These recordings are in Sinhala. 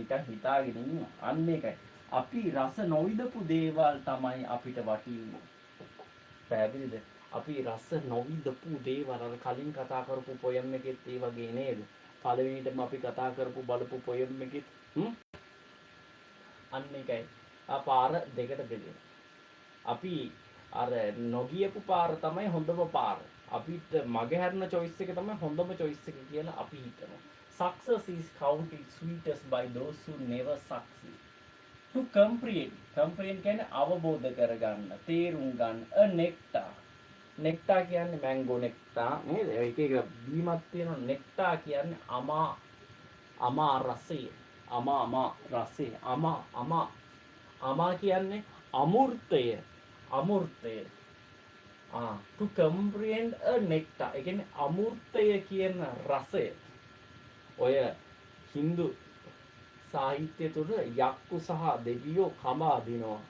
නිකන් හිතාගෙන ඉන්නවා. අන්න ඒකයි. අපි රස නොවිඳපු දේවල් තමයි අපිට වටින්නේ. පැහැදිලිද? අපි රස නොවිඳපු දේවල් අර කලින් කතා කරපු පොයම් එකෙත් ඒ වගේ නේද? පළවෙනිටම අපි කතා කරපු බලපු පොයම් එකෙත් අන්න ඒකයි. පාර දෙකට බෙදෙනවා. අපි අර නොගියපු පාර තමයි හොඳම පාර. අපිට මගහැරන choice එක තමයි හොඳම choice එක කියලා අපි හිතනවා. Success is counted sweetest by those who never succeed. To comprehend කියන්නේ අවබෝධ කරගන්න, තේරුම් ගන්න. A nectar. nectar කියන්නේ mango nectar නේද? ඒක බීමක් තියෙනවා. nectar කියන්නේ අමා රසය. අමා රසය. අමා කියන්නේ අමෘතය. To comprehend a nectar. ඒ කියන්නේ අමෘතය කියන රසය. ඔය Hindu සාහිත්‍ය තුළ යක්කු සහ දෙවියෝ කමා දිනවා.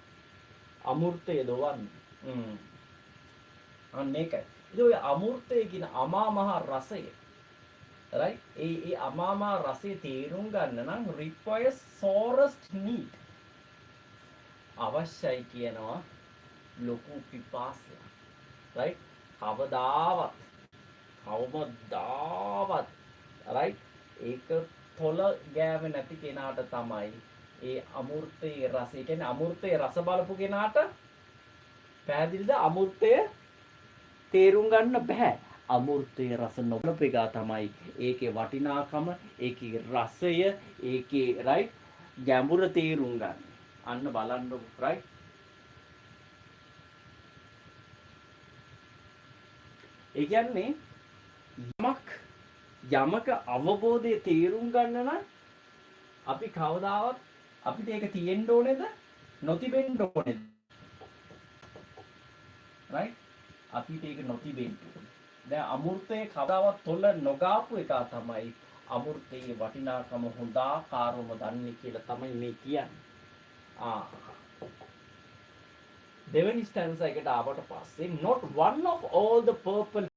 අමෘතය දොවන්නේ. අන්න ඒකයි. ඉතින් ඔය අමෘතය කියන අමා මහ රසය. right? ඒ අමා මහ රසය තේරුම් ගන්න නම් requires sorest need. අවශ්‍යයි කියනවා ලොකු පිපාසය. right? කවමදාවත් right? ඒක තොල ගෑව නැති කෙනාට තමයි ඒ අමෘතයේ රසය කියන්නේ අමෘතයේ රස බලපු කෙනාට පැහැදිලිද අමෘතය තේරුම් ගන්න බෑ අමෘතයේ රස නොබලපු එක තමයි ඒකේ වටිනාකම ඒකේ රසය ඒකේ right ගැඹුර තේරුම් ගන්න අන්න බලන්නකො right ඒ කියන්නේ යමක අවබෝධය තේරුම් ගන්න නම් අපි කවදාවත් අපිට ඒක තියෙන්න ඕනේද නොතිබෙන්න ඕනේද right අපිට ඒක නොතිබෙන්න ඕනේ දැන් අමෘතයේ කවදාවත් තොල නොගාපු එක තමයි අමෘතයේ වටිනාකම හොඳාකාරවම දන්නේ කියලා තමයි මේ කියන්නේ දෙවෙනි ස්ටැන්සා එකට ආවට පස්සේ not one of all the purple